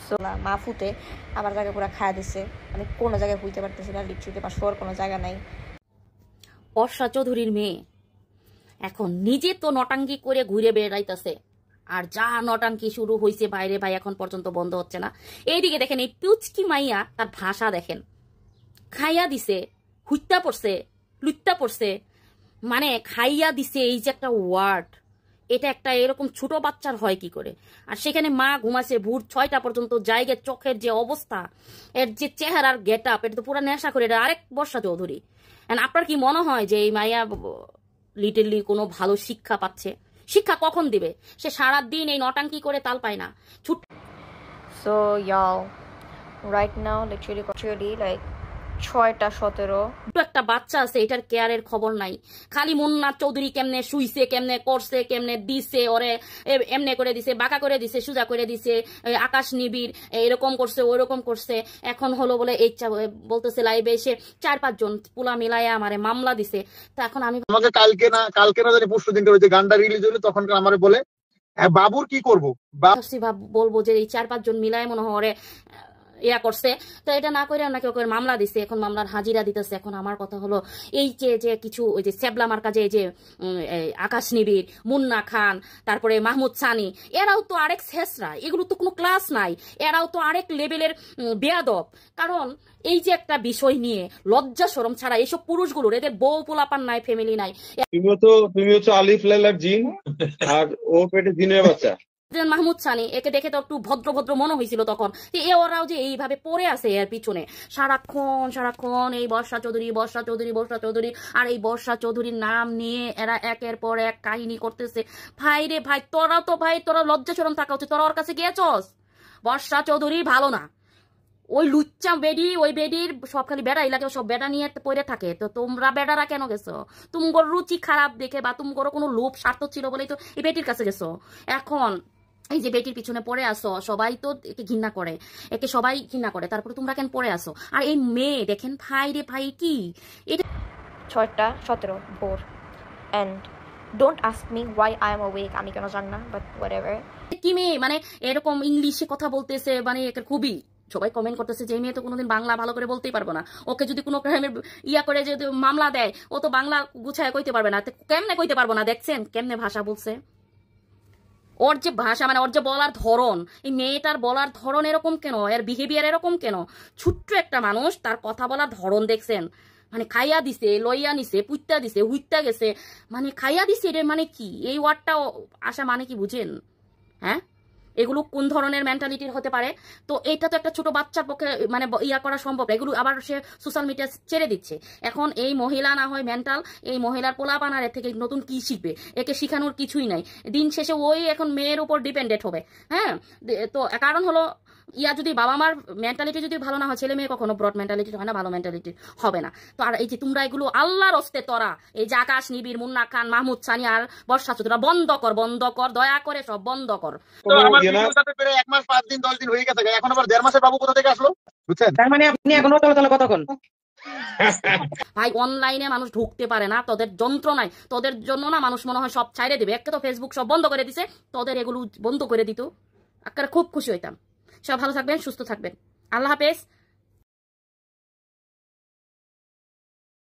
So না মা ফুটে আমার জায়গা পুরো খাওয়া দিছে, আমি কোনো জায়গায় হইতে পারতেছি না, লিটারালি আমার শোয়ার কোনো জায়গা নাই। বর্ষা চৌধুরীর মেয়ে এখন নিজে তো নটাঙ্কি করে ঘুরে বেড়াইতেছে, আর যা নটাঙ্কি শুরু হয়েছে বাইরে ভাই এখন পর্যন্ত বন্ধ হচ্ছে না। এইদিকে দেখেন এই পুচকি মাইয়া তার ভাষা দেখেন, খাইয়া দিছে, হুইত্তা পড়ছে, লুত্তা পড়ছে, মানে খাইয়া দিছে এই যে একটা ওয়ার্ড, এটা একটা এরকম ছোট বাচ্চার হয় কি করে? আর সেখানে মা ঘুমাছে ভোর 6টা পর্যন্ত, জায়গায় চোখের যে অবস্থা, এর যে চেহারার গেট আপ, এটা তো পুরো নেশা করে, এটা আরেক বর্ষা চৌধুরী। আপনার কি মনে হয় যে এই মাইয়া লিটারলি কোনো ভালো শিক্ষা পাচ্ছে? শিক্ষা কখন দিবে? সে সারাদিন এই নটাঙ্কি করে তাল পায় না। সো ইয়াও রাইট নাও লিটারালি লাইক 6:17 একটা বাচ্চা আছে, এটার কেয়ারের খবর নাই। খালি মুন্না চৌধুরী কেমনে শুইছে, কেমনে করছে, কেমনে দিছে, ওরে এমনে করে দিছে, বাঁকা করে দিছে, সুজা করে দিছে, আকাশ নিবিড় এরকম করছে, ওইরকম করছে। এখন হলো বলে ইচ্ছা বলতেছে লাইভে এসে 4-5 জন পুলা মিলাইয়া আমারে মামলা দিছে। তো এখন আমি আমাকে কালকে না জানি পরশু দিনকে ওই যে গানটা রিলিজ হলো তখন আমারে বলে বাবুর কি করবো, বলবো যে এই 4-5 জন মিলাই মনে হয় ওরে ইয়া করছে। তো এটা না করে নাকি ওকে মামলা দিছে, এখন মামলার হাজিরা দিতেছে। এখন আমার কথা হলো এই যে কিছু ওই যে সেবলা মার্কা যে আকাশ নিবিড়, মুন্না খান, তারপরে মাহমুদ সানি, এরাও তো আরেক শেষরা, এগুলো তো কোনো ক্লাস নাই, এরাও তো আরেক লেভেলের বেয়াদব। কারণ এই যে একটা বিষয় নিয়ে লজ্জা শরম ছাড়া এইসব পুরুষগুলোর, এদের বউ পোলাপান নাই, ফ্যামিলি নাই। তুমি হচ্ছে আলিফ লাইলার জিন আর ও পেটে জিনের বাচ্চা। মাহমুদ সানি, একে দেখে তো একটু ভদ্র ভদ্র মনে হয়েছিল তখন। ওরাও যে এইভাবে পড়ে আছে এর পিছনে সারাক্ষণ এই বর্ষা চৌধুরী আর এই বর্ষা চৌধুরীর নাম নিয়ে এরা একের পর এক কাহিনী করতেছে। ভাই রে ভাই, তোরা লজ্জা শরম থাকা উচিত। তোরা ওর কাছে গিয়েছস? বর্ষা চৌধুরী ভালো না, ওই লুচ্চা বেডি, ওই বেডির সব খালি বেড়া এলাকা সব বেড়া নিয়ে পড়ে থাকে। তো তোমরা বেড়ারা কেন গেছো? তুমগোর রুচি খারাপ দেখে বা তুমগোর কোনো লোভ স্বার্থ ছিল বলেই তো এই বেটির কাছে গেছো। এখন এই যে বেটির পিছনে পড়ে আসো, সবাই তো একে ঘৃণা করে, সবাই ঘৃণা করে, তারপরে তোমরা কেন পড়ে আসো? আর এই মেয়ে দেখেন ভাই রে ভাই, কি এটা 6:17 ভোর। And don't ask me why I am awake, আমি কেন জানি না, বাট হোয়াটএভার। কি মেয়ে মানে এরকম ইংলিশে কথা বলতেছে, মানে খুবই সবাই কমেন্ট করতেছে যে মেয়ে তো কোনোদিন বাংলা ভালো করে বলতেই পারবো না, ওকে যদি কোনো ক্রাইমের ইয়া করে যদি মামলা দেয় ও তো বাংলা গুছায় কইতে পারবে না। কেমনে কইতে পারবো না? দেখছেন কেমনে ভাষা বলছে, ওর যে ভাষা, মানে ওর যে বলার ধরন, এই মেয়েটার বলার ধরন এরকম কেন, এর বিহেভিয়ার এরকম কেন? ছোট্ট একটা মানুষ, তার কথা বলার ধরন দেখছেন? মানে খাইয়া দিছে, লইয়া নিছে, পুইত্তা দিছে, হুইত্তা গেছে, মানে খাইয়া দিছে, এটা মানে কি? এই ওয়ার্ডটা আসা মানে কি বুঝেন? হ্যাঁ, এগুলো কোন ধরনের মেন্টালিটির হতে পারে? তো এটা তো একটা ছোট বাচ্চার পক্ষে মানে ইয়া করা সম্ভব। এগুলো আবার সে সোশ্যাল মিডিয়া ছেড়ে দিচ্ছে। এখন এই মহিলা না হয় মেন্টাল, এই মহিলার পোলাপানার এর থেকে নতুন কি শিখবে? একে শিখানোর কিছুই নাই। দিন শেষে ওই এখন মেয়ের উপর ডিপেন্ডেন্ট হবে। হ্যাঁ, তো কারণ হলো ইয়া যদি বাবা মার মেন্টালিটি যদি ভালো না হয়, ছেলে মেয়ে কখনো ব্রড মেন্টালিটির হয় না, ভালো মেন্টালিটির হবে না। তো আর এই যে তোমরা এগুলো আল্লাহর হস্তে, তোরা এই যে আকাশ নিবিড়, মুন্না খান, মাহমুদ সানি আর বর্ষা চৌধুরী বন্ধ কর, দয়া করে সব বন্ধ কর। আমার ভিডিওটাতে প্রায় 1 মাস 5 দিন 10 দিন হয়ে গেছে, এখন আবার 1.5 মাসের বাবু কোথা থেকে আসলো বুঝছেন? তার মানে আপনি এখনো কথা কোন ভাই অনলাইনে মানুষ ঢুকতে পারে না, তোদের যন্ত্রণায়, তোদের জন্য না মানুষ মনে হয় সব ছাইড়ে দিবে। একটা তো ফেসবুক সব বন্ধ করে দিছে, তোদের এগুলো বন্ধ করে দিত, আকার খুব খুশি হইতাম। সব ভালো থাকবেন, সুস্থ থাকবেন, আল্লাহ হাফেজ।